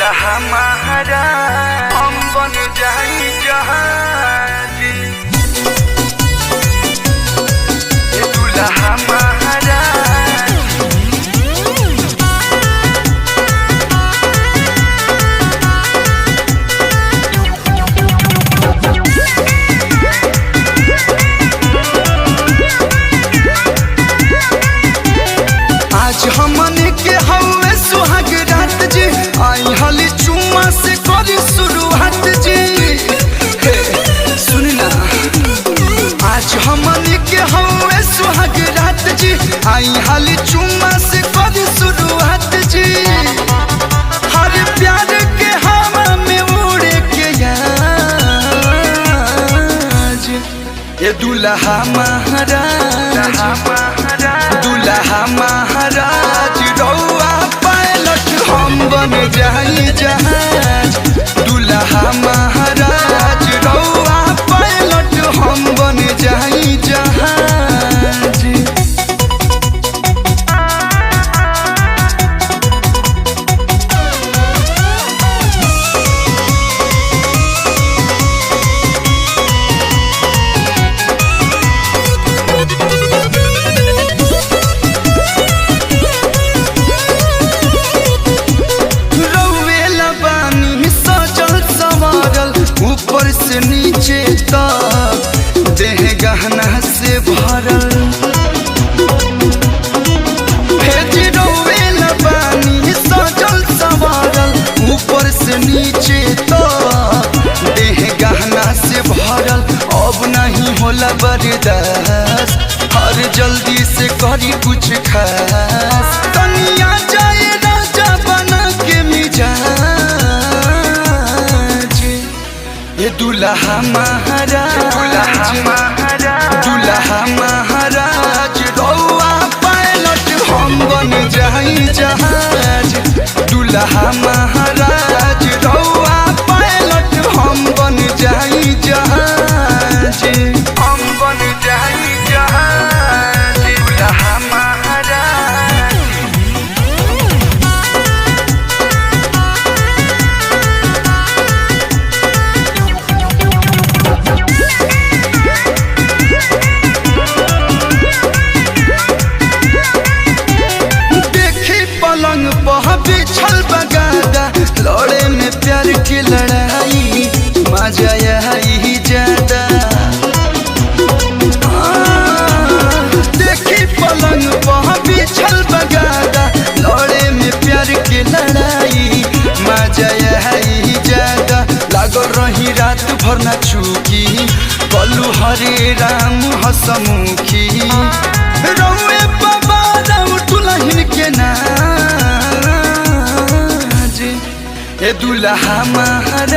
दुल्हा महाराज हम बन जाई जहाज। ये दुल्हा महाराज आज हमने के हवे सुहाग रात जी, आई हली चुम्मा से करी शुरुआत जी। सुन ना, आज हमने के हवे सुहाग रात जी, आई हली चुम्मा से करी शुरुआत जी। हर प्यार के हवा में उड़े के आज ये दुल्हा महाराज, दुल्हा महाराज रउआ पायलट हम बन जाई जहाज। दुल्हा महाराज रउआ पायलट हम बन जाई जहाज। ऊपर से नीचे तक देह गहना से भरल, पानी सजल संवारल। ऊपर से नीचे तक देह गहना से भरल, अब नहीं होला बर्दाश्त, हर जल्दी से करी कुछ खास। तनिया जाए राजा बना के मिजाज। ये दुल्हा महाराज, दुल्हा महाराज रउआ पायलट हम बन जाई जहाज। दुल्हा महाराज रउआ पायलट हम बन जाई जहाज। हम बन जाई जहाज दुल्हा महाराज। पलंग पर बिछल बगादा, लड़े में प्यार की लड़ाई मजा आई ज्यादा। देखी पलंग पर बिछल बगादा, लड़े में प्यार की लड़ाई मजा आई ज्यादा। लागल रही रात भर ना चूकी, कलू हरे राम हसमुखी। रउए बाबा राम दुल्हन के नाज। ये दुल्हा महाराज,